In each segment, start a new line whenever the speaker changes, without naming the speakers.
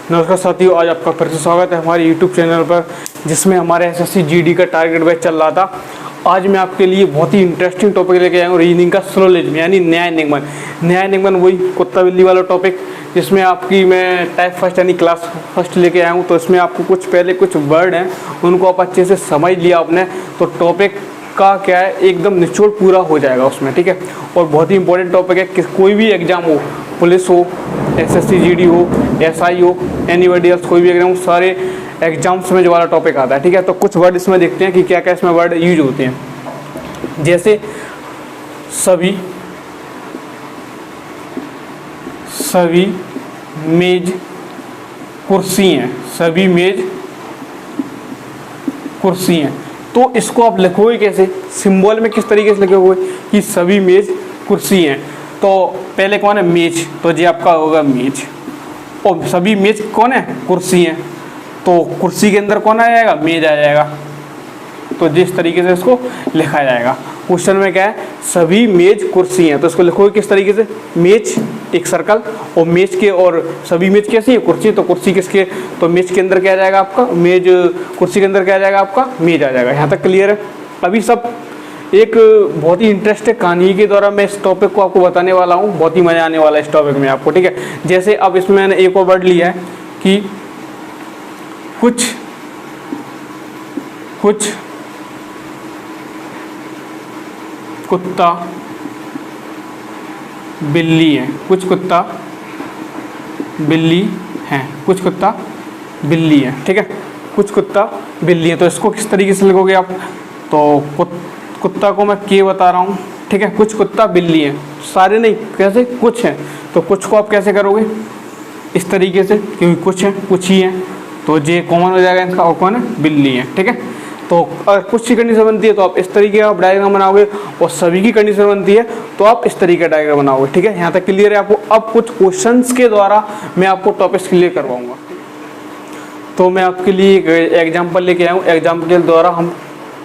नमस्कार साथियों, आज आपका फिर से स्वागत है हमारे YouTube चैनल पर, जिसमें हमारे एसएससी जीडी का टारगेट बैच चल रहा था। आज मैं आपके लिए बहुत ही इंटरेस्टिंग टॉपिक लेके आया हूँ, रीजनिंग का सिलोजिज्म यानी न्याय निगमन। न्याय निगमन वही कुत्ता बिल्ली वाला टॉपिक जिसमें आपकी मैं टाइप फर्स्ट यानी क्लास फर्स्ट लेके आया हूँ। तो इसमें आपको कुछ पहले कुछ वर्ड हैं, उनको आप अच्छे से समझ लिया आपने तो टॉपिक का क्या है एकदम निचोड़ पूरा हो जाएगा उसमें, ठीक है। और बहुत ही इंपॉर्टेंट टॉपिक है कि कोई भी एग्जाम हो, पुलिस हो, एसएससी जीडी हो, एसआई हो, एनीबॉडी एल्स, कोई भी एग्जाम हो, सारे एग्जाम्स में जो वाला टॉपिक आता है, ठीक है। तो कुछ वर्ड इसमें देखते हैं कि क्या क्या इसमें वर्ड यूज होते हैं। जैसे सभी मेज कुर्सी हैं, सभी मेज कुर्सी हैं। तो इसको आप लिखोगे कैसे, सिंबल में किस तरीके से लिखोगे कि सभी मेज कुर्सी हैं। तो पहले कौन है, मेज, तो ये आपका होगा मेज। और सभी मेज कौन है, कुर्सी हैं, तो कुर्सी के अंदर कौन आ जाएगा, मेज आ जाएगा। तो जिस तरीके से इसको लिखा जाएगा क्वेश्चन में क्या है, सभी मेज कुर्सी हैं, तो इसको लिखोगे किस तरीके से, मेज एक सर्कल और मेज के, और सभी मेज कैसी है, कुर्सी, तो कुर्सी किसके, तो मेज के अंदर क्या आ जाएगा आपका, मेज, कुर्सी के अंदर क्या आ जाएगा आपका, मेज आ जाएगा। यहाँ तक क्लियर है। अभी सब एक बहुत ही इंटरेस्टिंग कहानी के द्वारा मैं इस टॉपिक को आपको बताने वाला हूँ, बहुत ही मज़ा आने वाला है इस टॉपिक में आपको, ठीक है। जैसे अब इसमें मैंने एक और वर्ड लिया है कि कुछ कुत्ता बिल्ली है, कुछ कुत्ता बिल्ली हैं, कुछ कुत्ता बिल्ली है, ठीक है। कुछ कुत्ता बिल्ली है, तो इसको किस तरीके से लिखोगे आप, तो कुत्ता को मैं के बता रहा हूँ, ठीक है। कुछ कुत्ता बिल्ली है, सारे नहीं, कैसे, कुछ हैं, तो कुछ को आप कैसे करोगे, इस तरीके से, क्योंकि कुछ है, कुछ ही है, तो जे कॉमन हो जाएगा इसका, और कौन है, बिल्ली है, ठीक है। तो अगर कुछ की कंडीशन बनती है तो आप इस तरीके का आप डायग्राम बनाओगे, और सभी की कंडीशन बनती है तो आप इस तरीके का डायग्राम बनाओगे, ठीक है। यहाँ तक क्लियर है आपको। अब कुछ क्वेश्चंस के द्वारा मैं आपको टॉपिक्स क्लियर करवाऊंगा। तो मैं आपके लिए एक एग्जाम्पल लेके आया हूँ, एग्जाम्पल के द्वारा हम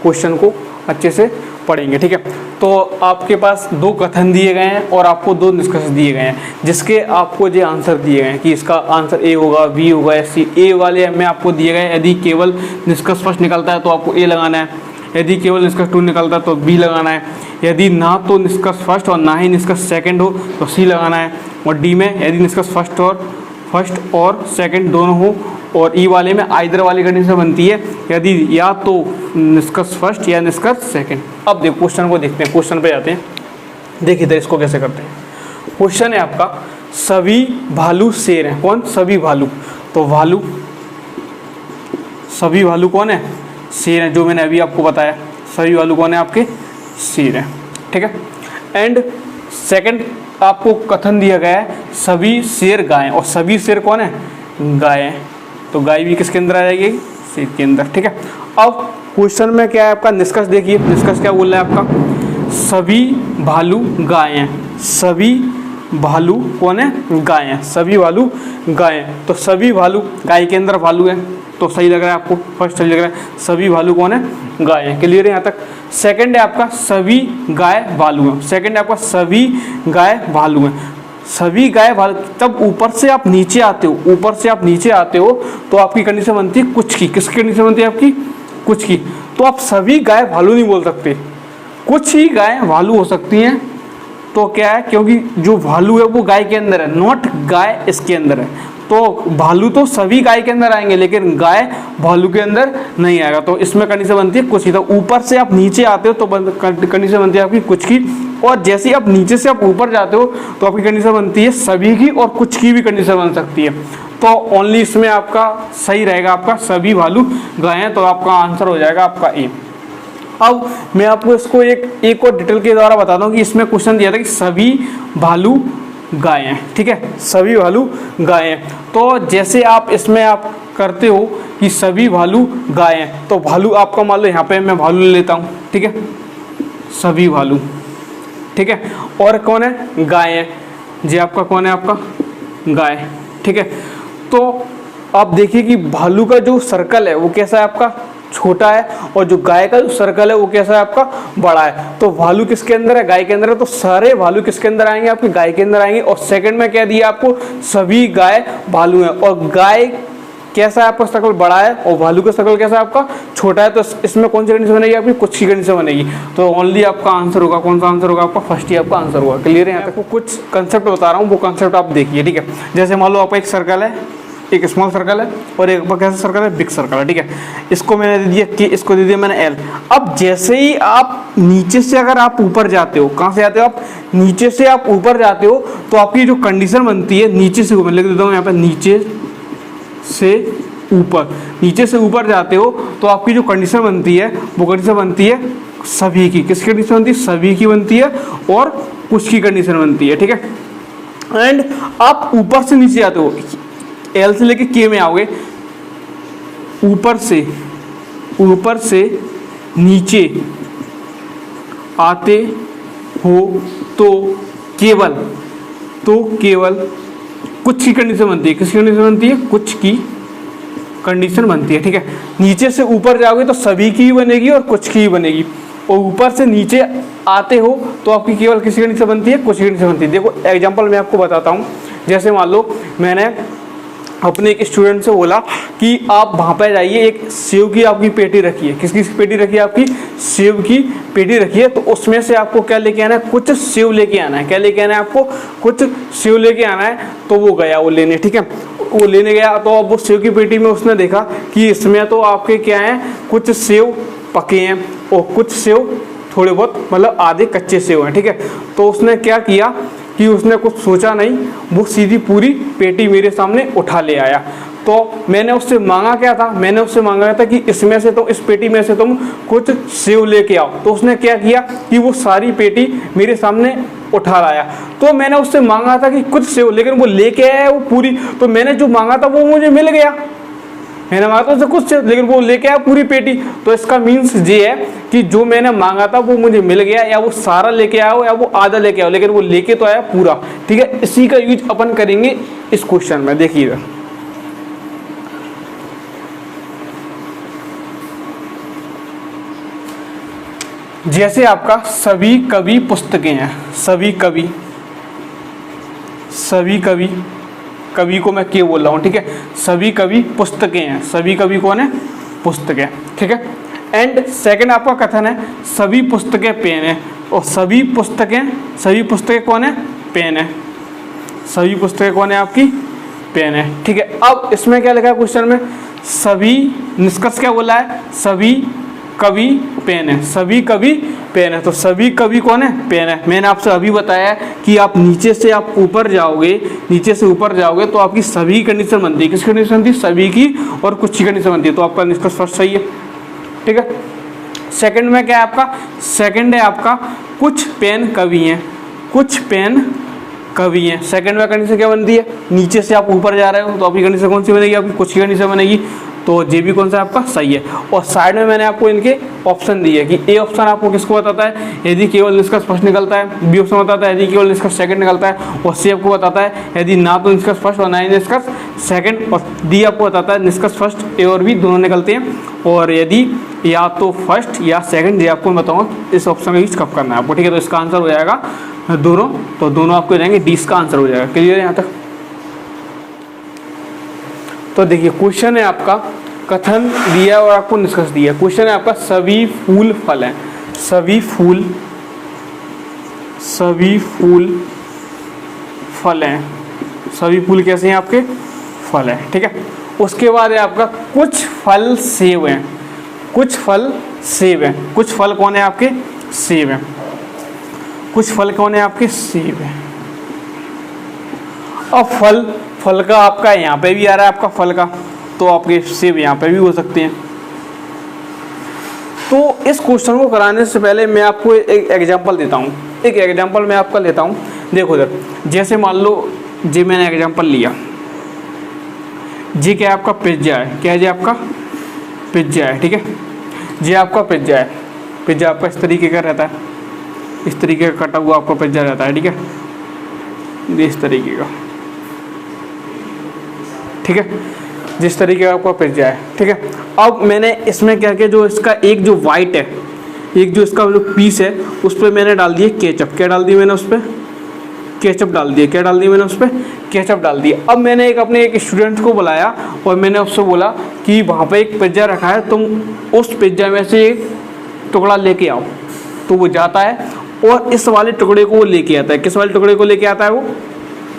क्वेश्चन को अच्छे से पढ़ेंगे, ठीक है। तो आपके पास दो कथन दिए गए हैं और आपको दो निष्कर्ष दिए गए हैं, जिसके आपको जो आंसर दिए गए हैं कि इसका आंसर ए होगा, बी होगा, सी। ए वाले में आपको दिए गए, यदि केवल निष्कर्ष फर्स्ट निकलता है तो आपको ए लगाना है, यदि केवल निष्कर्ष टू निकलता है तो बी लगाना है, यदि ना तो निष्कर्ष फर्स्ट और ना ही निष्कर्ष सेकंड हो तो सी लगाना है, और डी में यदि निष्कर्ष फर्स्ट और सेकंड दोनों हो, और ई वाले में आइदर वाली कंडीशन बनती है, यदि या तो निष्कर्ष फर्स्ट या निष्कर्ष सेकंड। अब देखो क्वेश्चन को देखते हैं, क्वेश्चन पे जाते हैं। देखिए इधर इसको कैसे करते हैं। क्वेश्चन है आपका, सभी भालू शेर हैं, कौन, सभी भालू, तो भालू, सभी भालू कौन है, शेर है, जो मैंने अभी आपको बताया, सभी भालू कौन है, आपके शेर है, ठीक है। एंड सेकंड आपको कथन दिया गया है, सभी शेर गाय, और सभी शेर कौन है, गाय है, तो गाय भी किसके अंदर आ जाएगी, शेर के अंदर, ठीक है। अब क्वेश्चन में क्या है आपका निष्कर्ष, देखिए निष्कर्ष क्या बोल रहा है आपका, सभी भालू गाय हैं, सभी भालू कौन है, गाय हैं, सभी भालू गाय हैं, तो सभी भालू गाय के अंदर भालू है, तो सही लग रहा है आपको, फर्स्ट सही लग रहा है, सभी भालू कौन है, गाय है, क्लियर है यहाँ तक। सेकंड है आपका, सभी गाय भालू हैं, सेकंड है आपका, सभी गाय भालू हैं, सभी गाय भालू। तब ऊपर से आप नीचे आते हो, ऊपर से आप नीचे आते हो तो आपकी कंडीशन बनती है कुछ की, किसकी कंडीशन बनती है आपकी, कुछ की। तो आप सभी गाय भालू नहीं बोल सकते, कुछ ही गाय भालू हो सकती हैं। तो क्या है, क्योंकि जो भालू है वो गाय के अंदर है, नॉट गाय इसके अंदर है, तो भालू तो सभी गाय के अंदर आएंगे लेकिन गाय भालू के अंदर नहीं आएगा, तो इसमें कंडीशन बनती है कुछ की। तो ऊपर से आप नीचे आते हो तो कंडीशन बनती है आपकी कुछ की, और जैसे आप नीचे से आप ऊपर जाते हो तो आपकी कंडीशन बनती है सभी की, और कुछ की भी कंडीशन बन सकती है। तो ओनली इसमें आपका सही रहेगा आपका सभी भालू गाय हैं, तो आपका आंसर हो जाएगा आपका ए। अब मैं आपको इसको एक और डिटेल के द्वारा बताता हूँ कि इसमें क्वेश्चन दिया था कि सभी भालू गाय हैं, ठीक है, सभी भालू गाय हैं। तो जैसे आप इसमें आप करते हो कि सभी भालू गाय हैं, तो भालू आपका मान लो यहाँ पे मैं भालू ले लेता हूँ, ठीक है, सभी भालू, ठीक है, और कौन है, गाय है, जी आपका कौन है, आपका गाय, ठीक है। तो आप देखिए कि भालू का जो सर्कल है वो कैसा है आपका, छोटा है और जो गाय का जो सर्कल है वो कैसा है आपका बड़ा है। तो भालू किसके अंदर है, गाय के अंदर है, तो सारे भालू किसके अंदर आएंगे, आपके गाय के अंदर आएंगे। और सेकंड में क्या दिया आपको, सभी गाय भालू है, और गाय कैसा है आपका सर्कल बड़ा है और भालू का सर्कल कैसा है आपका छोटा है। तो इसमें कौन सी कंडीशन बनेगी आपकी, कुछ की कंडीशन बनेगी। तो ओनली आपका आंसर होगा, कौन सा आंसर होगा आपका, फर्स्ट ही आपका आंसर होगा। क्लियर है, यहाँ तक कुछ कंसेप्ट बता रहा हूँ, वो कंसेप्ट आप देखिए, ठीक है। जैसे मान लो आपका एक सर्कल है, एक स्मॉल सर्कल है और एक कैसा सर्कल है, बिग सर्कल है, ठीक है। इसको मैंने दे दिया कि, इसको दे दिया मैंने एल। अब जैसे ही आप नीचे से अगर आप ऊपर जाते हो, कहाँ से जाते हो आप, नीचे से आप ऊपर जाते हो, तो आपकी जो कंडीशन बनती है नीचे से ऊपर, लिख देता हूँ यहाँ पे, नीचे से ऊपर, नीचे से ऊपर जाते हो तो आपकी जो कंडीशन बनती है वो कंडीशन बनती है सभी की। किसकी कंडीशन बनती है, सभी की बनती है और कुछ की कंडीशन बनती है, ठीक है। एंड आप ऊपर से नीचे जाते हो, एल से लेके के में आओगे, ऊपर से नीचे आते हो तो केवल कुछ की कंडीशन बनती है। किसकी कंडीशन बनती है, कुछ की कंडीशन बनती है, ठीक है। नीचे से ऊपर जाओगे तो सभी की ही बनेगी और कुछ की ही बनेगी, और ऊपर से नीचे आते हो तो आपकी केवल किसी कंडीशन बनती है, कुछ की कंडीशन बनती है। देखो एग्जांपल मैं आपको बताता हूँ। जैसे मान लो मैंने अपने एक स्टूडेंट से बोला कि आप वहाँ पर जाइए, एक सेव की आपकी पेटी रखी है। किसकी पेटी रखी है, आपकी सेव की पेटी रखी है। तो उसमें से आपको क्या लेके आना है, कुछ सेव लेके आना है। क्या लेके आना है आपको, कुछ सेव लेके आना है। तो वो गया वो लेने, ठीक है। वो लेने गया तो अब वो सेव की पेटी में उसने देखा कि इसमें तो आपके क्या है, कुछ सेव पके हैं और कुछ सेव थोड़े बहुत मतलब आधे कच्चे सेव हैं, ठीक है। तो उसने क्या किया कि उसने कुछ सोचा नहीं, वो सीधी पूरी पेटी मेरे सामने उठा ले आया। तो मैंने उससे मांगा क्या था, मैंने उससे मांगा था कि इसमें से तो, इस पेटी में से तुम कुछ सेव लेके आओ। तो उसने क्या किया कि वो सारी पेटी मेरे सामने उठा लाया। तो मैंने उससे मांगा था कि कुछ सेव, लेकिन वो लेके आया वो पूरी। तो मैंने जो मांगा था वो मुझे मिल गया, मैंने मांगा था उससे कुछ सेव, लेकिन वो लेके आया पूरी पेटी। तो इसका मीन्स ये है कि जो मैंने मांगा था वो मुझे मिल गया, या वो सारा लेके आया हो या वो आधा लेके आओ, लेकिन वो लेके तो आया पूरा, ठीक है। इसी का यूज अपन करेंगे इस क्वेश्चन में, देखिएगा। जैसे आपका सभी कवि पुस्तकें हैं, सभी कवि को मैं क्या बोल रहा हूँ, ठीक है। सभी कवि पुस्तकें हैं, सभी कवि कौन है, पुस्तकें, ठीक है। एंड सेकंड आपका कथन है सभी पुस्तकें पेन है, और सभी पुस्तकें कौन है, पेन है। सभी पुस्तकें कौन है, आपकी पेन है, ठीक है। अब इसमें क्या लिखा है क्वेश्चन में, सभी, निष्कर्ष क्या बोला है, सभी कवि पेन है, सभी कवि पेन है। तो सभी कवि कौन है, पेन है। मैंने आपसे अभी बताया कि आप नीचे से आप ऊपर जाओगे, नीचे से ऊपर जाओगे तो आपकी सभी कंडीशन बनती है। किसकी कंडीशन बनती है, सभी की और कुछ की कंडीशन बनती है। तो आपका निष्कर्ष फर्स्ट सही है, ठीक है। सेकंड में क्या है आपका, सेकंड है आपका कुछ पेन कवि हैं, कुछ पेन कवि हैं। सेकंड में कंडीशन क्या बनती है, नीचे से आप ऊपर जा रहे हो तो आपकी कंडीशन कौन सी बनेगी, आपकी कुछ की कंडीशन बनेगी। तो जे भी कौन सा आपका सही है। और साइड में मैंने आपको इनके ऑप्शन दिए कि ए ऑप्शन आपको किसको बताता है, यदि केवल निष्कर्ष फर्स्ट निकलता है, बी ऑप्शन बताता है यदि केवल निष्कर्ष सेकंड निकलता है, और सी आपको बताता है यदि ना तो निष्कर्ष फर्स्ट और ना ही निष्कर्ष सेकंड, और डी आपको बताता है निष्कर्ष फर्स्ट ए और बी दोनों निकलते हैं, और यदि या तो फर्स्ट या सेकंड, ये आपको मैं बताऊँ इस ऑप्शन का यूज कब करना है आपको, ठीक है। तो इसका आंसर हो जाएगा दोनों, तो दोनों आपको हो जाएंगे, डी इसका आंसर हो जाएगा। क्लियर है यहाँ तक। तो देखिए क्वेश्चन है आपका, कथन दिया और आपको निष्कर्ष दिया। क्वेश्चन है आपका सभी फूल फल हैं, सभी फूल फल हैं, सभी फूल कैसे हैं, आपके फल हैं, ठीक है। उसके बाद है आपका कुछ फल सेब हैं, कुछ फल सेब हैं। कुछ फल कौन है, आपके सेब हैं। कुछ फल कौन है, आपके सेब हैं। अब फल का आपका यहाँ पे भी आ रहा है, आपका फल का, तो आपके सेब यहाँ पे भी हो सकते हैं। तो इस क्वेश्चन को कराने से पहले मैं आपको एक एग्जांपल देता हूँ, एक एग्जांपल मैं आपका लेता हूँ। देखो इधर, जैसे मान लो जी मैंने एग्जांपल लिया, जी क्या है आपका पिज्जा है, क्या है जी आपका पिज्जा है, ठीक है। जी आपका पिज्जा है, पिज्जा आपका इस तरीके का रहता है, इस तरीके का कटा हुआ आपका पिज्जा रहता है, ठीक है, इस तरीके का, ठीक है। जिस तरीके का आपका पिज्जा है, ठीक है। अब मैंने इसमें क्या किया, जो इसका एक जो वाइट है, एक जो इसका जो पीस है, उस पर मैंने डाल दिए केचप। क्या डाल दिया मैंने उस पर? केचप डाल दिए। क्या डाल दिया मैंने उस पर? केचप डाल दिया। अब मैंने अपने एक स्टूडेंट को बुलाया और मैंने उससे बोला कि वहाँ पे एक पिज्ज़ा रखा है, तुम उस पिज्ज़ा में से एक टुकड़ा लेके आओ। तो वो जाता है और इस वाले टुकड़े को वो लेके आता है। किस वाले टुकड़े को लेके आता है वो?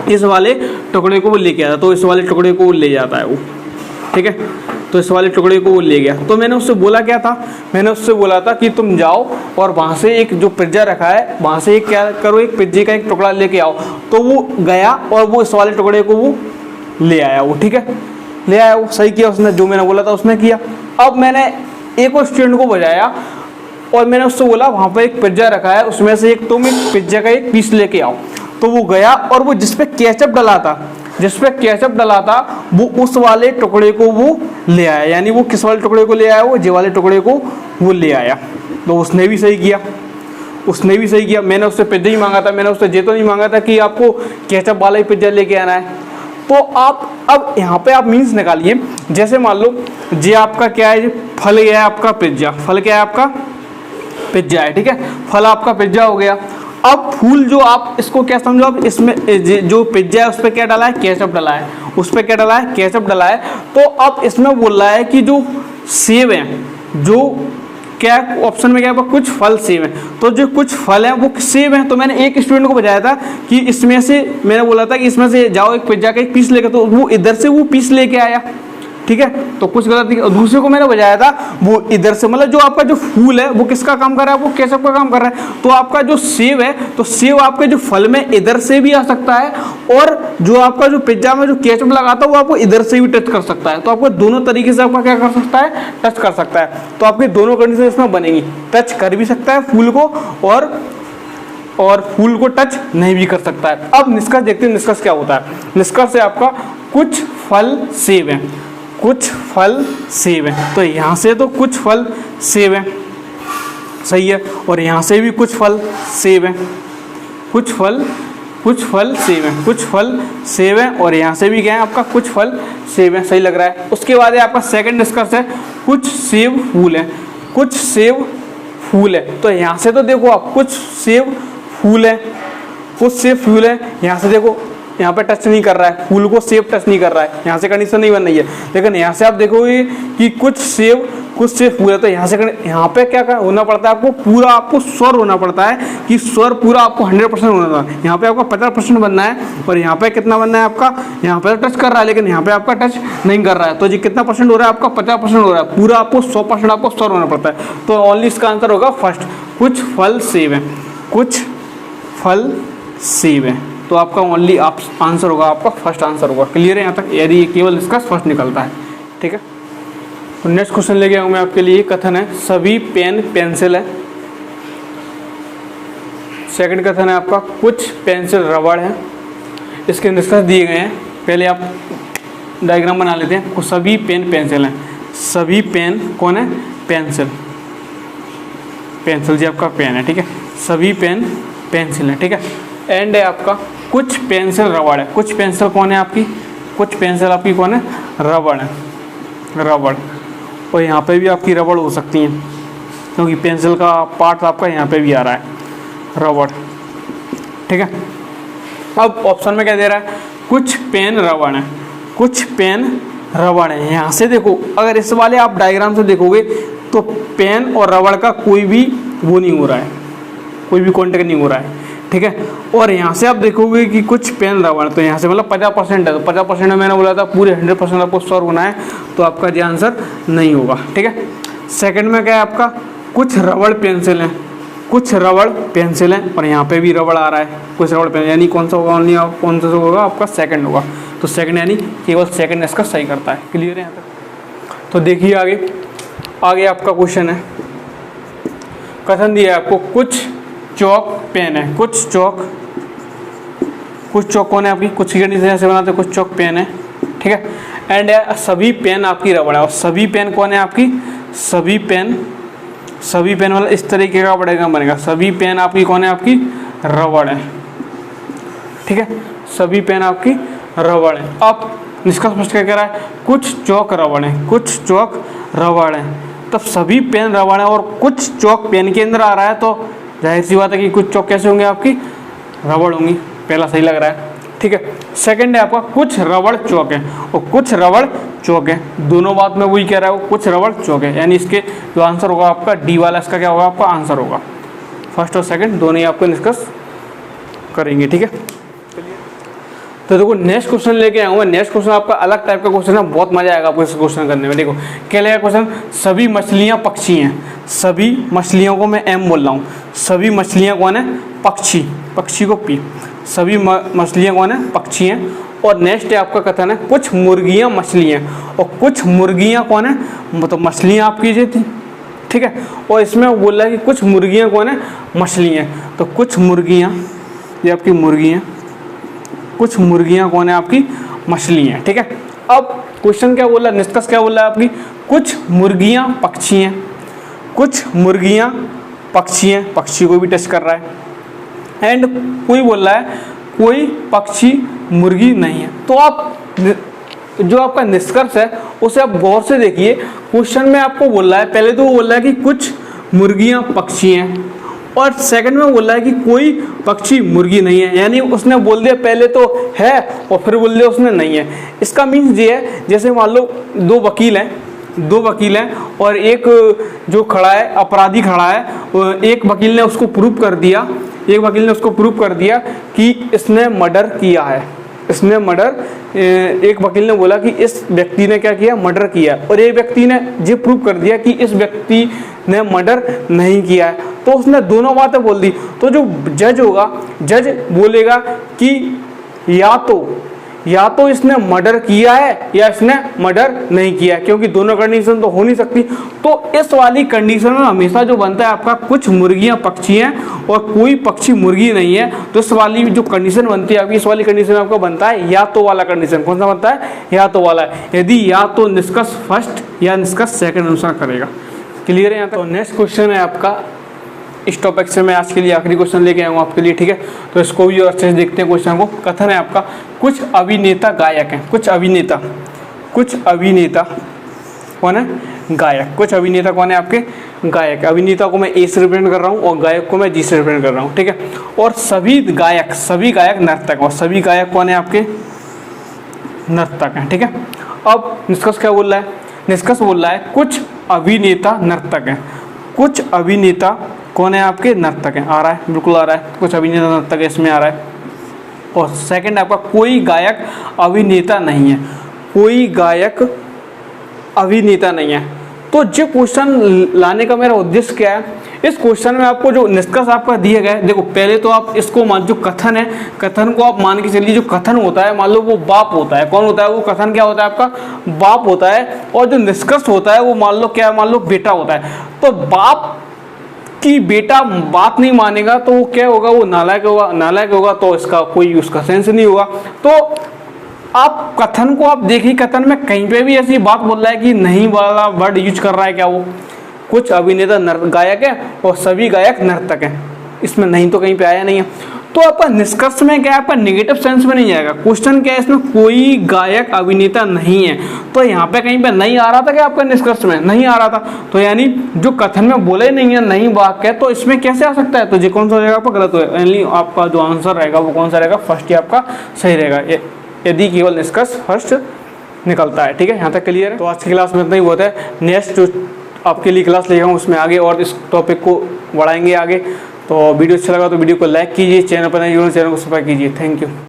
इस वाले टुकड़े को वो लेके आता है। तो इस वाले टुकड़े को वो ले जाता है वो, ठीक है। तो इस वाले टुकड़े को वो ले गया। तो मैंने उससे बोला क्या था, मैंने उससे बोला था कि तुम जाओ और वहाँ से एक जो पिज्ज़ा रखा है वहाँ से एक क्या करो, एक पिज्जे का एक टुकड़ा लेके आओ। तो वो गया और वो इस वाले टुकड़े को वो ले आया वो, ठीक है, ले आया वो। सही किया उसने, जो मैंने बोला था उसने किया। अब मैंने एक और स्टूडेंट को बजाया और मैंने उससे बोला वहाँ पर एक पिज्ज़ा रखा है, उसमें से एक तुम एक पिज्ज़ा का एक पीस लेके आओ। तो वो गया और वो जिस पे केचप डला था, जिस पे केचप डला था, वो उस वाले टुकड़े को वो ले आया। यानी वो किस वाले टुकड़े को ले आया? वो जे वाले टुकड़े को वो ले आया। तो उसने भी सही किया, उसने भी सही किया। मैंने उससे पिज्ज़ा ही मांगा था, मैंने उससे ये तो नहीं मांगा था कि आपको केचप वाला ही पिज्ज़ा लेके आना है। तो आप अब यहाँ पे आप मीन्स निकालिए। जैसे मान लो ये आपका क्या है, फल गया है आपका पिज्ज़ा, फल क्या है आपका? पिज्ज़ा है, ठीक है। फल आपका पिज्ज़ा हो गया। अब फूल जो आप इसको क्या समझो, अब इसमें जो पिज्जा है उस पर क्या डाला है? केचप डाला है। उस पर क्या डाला है? केचप डाला है। तो अब इसमें बोल रहा है कि जो सेब है, जो क्या ऑप्शन में क्या है, कुछ फल सेब है। तो जो कुछ फल है वो सेब है। तो मैंने एक स्टूडेंट को बताया था कि इसमें से, मैंने बोला था कि इसमें से जाओ एक पिज्जा का एक पीस लेकर, तो वो इधर से वो पीस लेके आया, ठीक है। तो कुछ गलत नहीं। दूसरे को मैंने बजाया था वो इधर से, मतलब जो आपका जो फूल है वो किसका काम कर रहा है? वो केचप का काम कर रहा है। तो आपका जो सेब है, तो सेब आपके जो फल में इधर से भी आ सकता है, और जो आपका जो पिज्जा में जो केचप लगा था वो आपको इधर से भी टच कर सकता है। तो आपको दोनों तरीके से आपका क्या कर सकता है? टच कर सकता है। तो आपकी दोनों कंडीशन इसमें बनेगी, टच कर भी सकता है फूल को और फूल को टच नहीं भी कर सकता है। अब निष्कर्ष देखते हैं, निष्कर्ष क्या होता है। निष्कर्ष है आपका कुछ फल सेब है, कुछ फल सेब है। तो यहाँ से तो कुछ फल सेब है, सही है। और यहाँ से भी कुछ फल सेब है, कुछ फल सेब है, कुछ फल सेब है। और यहाँ से भी क्या है आपका? कुछ फल सेब है, सही लग रहा है। उसके बाद है आपका सेकंड निष्कर्ष है कुछ सेब फूल है, कुछ सेब फूल है। तो यहाँ से तो देखो आप, कुछ सेब फूल है, कुछ सेब फूल है। यहाँ से देखो, यहाँ पे टच नहीं कर रहा है, फूल को सेब टच नहीं कर रहा है, यहाँ से कंडीशन नहीं बन रही है। लेकिन यहाँ से आप देखोगे कि कुछ सेब फूल है। तो यहाँ पे क्या होना पड़ता है आपको? पूरा आपको स्वर होना पड़ता है कि स्वर पूरा आपको 100% होना था। यहाँ पे आपका 50% बनना है, और यहाँ पे कितना बनना है आपका? यहाँ पे टच कर रहा है, लेकिन यहाँ पे आपका टच नहीं कर रहा है। तो जी कितना परसेंट हो रहा है आपका? 50% हो रहा है। पूरा आपको 100% आपको स्वर होना पड़ता है। तो ओनली इसका आंसर होगा फर्स्ट, कुछ फल सेब है, कुछ फल सेब है। तो आपका ओनली आंसर होगा, आपका फर्स्ट आंसर होगा। क्लियर है यहाँ तक? यदि केवल इसका फर्स्ट निकलता है, ठीक है। तो नेक्स्ट क्वेश्चन लेके आऊँ मैं आपके लिए। कथन है सभी पेन पेंसिल है। सेकंड कथन है आपका कुछ पेंसिल रबड़ है। इसके निष्कर्ष दिए गए हैं, पहले आप डायग्राम बना लेते हैं। सभी पेन पेंसिल हैं। सभी पेन कौन है? पेंसिल, पेंसिल जी आपका पेन है, ठीक है। सभी पेन पेंसिल है, ठीक है। एंड है आपका कुछ पेंसिल रबड़ है। कुछ पेंसिल कौन है आपकी? कुछ पेंसिल आपकी कौन है? रबड़ है, रबड़। और यहाँ पे भी आपकी रबड़ हो सकती हैं, क्योंकि पेंसिल का पार्ट आपका यहाँ पे भी आ रहा है, रबड़, ठीक है। अब ऑप्शन में क्या दे रहा है? कुछ पेन रबड़ है, कुछ पेन रबड़ है। यहाँ से देखो, अगर इस वाले आप डायग्राम से देखोगे तो पेन और रबड़ का कोई भी वो नहीं हो रहा है, कोई भी कॉन्टेक्ट नहीं हो रहा है, ठीक है। और यहाँ से आप देखोगे कि कुछ पेन रबड़, तो यहाँ से मतलब 50% है। तो 50% में मैंने बोला था पूरे 100% आपको स्वर होना है, तो आपका ये आंसर नहीं होगा, ठीक है। सेकंड में क्या है आपका? कुछ रबड़ पेंसिल है, कुछ रबड़ पेंसिल है। और यहाँ पे भी रबड़ आ रहा है, कुछ रबड़ पेंसिल, यानी कौन सा होगा? ओनली कौन सा होगा आपका? सेकंड होगा। तो सेकंड यानी केवल सेकंड इसका सही करता है। क्लियर है यहाँ तक? तो देखिए आगे आपका क्वेश्चन है। कथन दिया है आपको कुछ चौक पेन है। कुछ चौक कौन है आपकी? कुछ की से बनाते हैं, कुछ चौक पेन है, ठीक है। एंड सभी पेन आपकी रबड़ है। और सभी पेन कौन है आपकी? सभी पेन वाला इस तरीके का बनेगा। सभी पेन आपकी कौन है? आपकी रबड़ है, ठीक है। सभी पेन आपकी रबड़ है। अब निष्कर्ष स्पष्ट क्या कह रहा है, कुछ चौक रबड़ हैं, कुछ चौक रबड़ हैं। तब सभी पेन रबड़ हैं और कुछ चौक पेन के अंदर आ रहा है, तो जाहिर सी बात है कि कुछ चौक कैसे होंगे, आपकी रबड़ होंगी। पहला सही लग रहा है, ठीक है। सेकंड है आपका कुछ रबड़ चौक है और कुछ रबड़ चौक है, दोनों बात में वही कह रहा है, वो कुछ रबड़ चौक है, यानी इसके जो आंसर होगा आपका डी वाला, इसका क्या होगा, आपका आंसर होगा। फर्स्ट और सेकंड दोनों ही आपको निष्कर्ष करेंगे, ठीक है। तो देखो नेक्स्ट क्वेश्चन लेके आऊँगा। नेक्स्ट क्वेश्चन आपका अलग टाइप का क्वेश्चन है, बहुत मजा आएगा आपको इस क्वेश्चन करने में। देखो क्या लगेगा क्वेश्चन, सभी मछलियाँ पक्षी हैं, सभी मछलियों को मैं एम बोल रहा हूँ, सभी मछलियाँ कौन है, पक्षी, पक्षी को पी, सभी मछलियाँ कौन है, पक्षी हैं। और नेक्स्ट है आपका कथन है कुछ मुर्गियाँ मछली हैं, और कुछ मुर्गियाँ कौन है, मतलब मछलियाँ आपकी जो थी, ठीक है। और इसमें वो बोल रहा है कि कुछ मुर्गियाँ कौन है, मछली हैं। तो कुछ मुर्गियाँ, ये आपकी मुर्गियाँ, कुछ मुर्गियाँ कौन है, आपकी मछली हैं, ठीक है। अब क्वेश्चन क्या बोला, निष्कर्ष क्या बोला है आपकी, कुछ मुर्गियाँ पक्षी हैं, कुछ मुर्गियाँ पक्षी हैं, पक्षी को भी टच कर रहा है। एंड कोई बोल रहा है कोई पक्षी मुर्गी नहीं है। तो आप जो आपका निष्कर्ष है उसे आप गौर से देखिए। क्वेश्चन में आपको बोल रहा है, पहले तो वो बोल रहा है कि कुछ मुर्गियाँ पक्षी हैं, और सेकंड में बोल रहा है कि कोई पक्षी मुर्गी नहीं है, यानी उसने बोल दिया पहले तो है और फिर बोल दिया उसने नहीं है। इसका मीन्स ये है, जैसे मान लो दो वकील हैं और एक जो खड़ा है, अपराधी खड़ा है, एक वकील ने उसको प्रूव कर दिया, एक वकील ने उसको प्रूव कर दिया कि इसने मर्डर किया है, इसने मर्डर, एक वकील ने बोला कि इस व्यक्ति ने क्या किया, मर्डर किया, और एक व्यक्ति ने ये प्रूव कर दिया कि इस व्यक्ति ने मर्डर नहीं किया है। तो उसने दोनों बातें बोल दी। तो जो जज होगा, जज बोलेगा कि या तो इसने मर्डर किया है या इसने मर्डर नहीं किया है, क्योंकि दोनों कंडीशन तो हो नहीं सकती। तो इस वाली कंडीशन में हमेशा जो बनता है आपका कुछ मुर्गियां पक्षी हैं और कोई पक्षी मुर्गी नहीं है। तो इस वाली जो कंडीशन बनती है आपकी, इस वाली कंडीशन में आपका बनता है या तो वाला कंडीशन। कौन सा बनता है, या तो वाला। यदि या तो निष्कर्ष फर्स्ट या निष्कर्ष सेकंड अनुसार करेगा। क्लियर है यहाँ तक। तो नेक्स्ट क्वेश्चन है आपका, इस टॉपिक से मैं आज के लिए आखिरी क्वेश्चन लेके आऊँ आपके लिए, ठीक है। तो इसको भी और अच्छे से देखते हैं क्वेश्चन को। कथन है आपका कुछ अभिनेता गायक हैं, कुछ अभिनेता कौन है, गायक। कुछ अभिनेता कौन है, आपके गायक। अभिनेता को मैं ए से रिप्रेजेंट कर रहा हूँ और गायक को मैं जी से रिप्रेजेंट कर रहा हूँ, ठीक है। और सभी गायक नर्तक, और सभी गायक कौन है, आपके नर्तक हैं, ठीक है। अब निष्कर्ष क्या बोल रहा है, निष्कर्ष बोल रहा है कुछ अभिनेता नर्तक हैं, कुछ अभिनेता कौन है, आपके नर्तक हैं। आ रहा है, बिल्कुल आ रहा है, कुछ अभिनेता नर्तक है, इसमें आ रहा है। और सेकंड आपका कोई गायक अभिनेता नहीं है, कोई गायक अभिनेता नहीं है। तो जो क्वेश्चन लाने का मेरा उद्देश्य क्या है, इस क्वेश्चन में आपको जो निष्कर्ष आपका दिया गया है, देखो पहले तो आप इसको मान, जो कथन है, कथन को आप मान के चलिए। जो कथन होता है, मान लो वो बाप होता है, कौन होता है वो, कथन क्या होता है आपका, बाप होता है। और जो निष्कर्ष होता है वो मान लो क्या, मान लो बेटा होता है। तो बाप की बेटा बात नहीं मानेगा तो वो क्या होगा, वो नालायक होगा, नालायक होगा, तो इसका कोई उसका सेंस नहीं होगा। तो आप कथन को आप देखिए, कथन में कहीं पे भी ऐसी बात बोल रहा है कि नहीं वाला वर्ड यूज कर रहा है क्या, वो कुछ अभिनेता गायक है और सभी गायक नर्तक हैं, इसमें नहीं तो कहीं पे आया नहीं है। तो आपका निष्कर्ष में क्या है, आपका नेगेटिव सेंस में नहीं जाएगा। क्वेश्चन क्या है, इसमें कोई गायक अभिनेता नहीं है, तो यहाँ पे कहीं पे नहीं आ रहा था क्या, आपका निष्कर्ष में नहीं आ रहा था। तो यानी जो कथन में बोले नहीं है, नहीं वाक्य है, तो इसमें कैसे आ सकता है। तो ये कौन सा रहेगा आपका, गलत होगा। यानी आपका जो आंसर रहेगा वो कौन सा रहेगा, फर्स्ट ही आपका सही रहेगा, यदि केवल निष्कर्ष फर्स्ट निकलता है, ठीक है। यहाँ तक क्लियर है। तो आज की क्लास में इतना ही बहुत है। नेक्स्ट जो आपके लिए क्लास लेगा उसमें आगे और इस टॉपिक को बढ़ाएंगे आगे। तो वीडियो अच्छा लगा तो वीडियो को लाइक कीजिए, चैनल पर नए चैनल को सब्सक्राइब कीजिए। Thank you.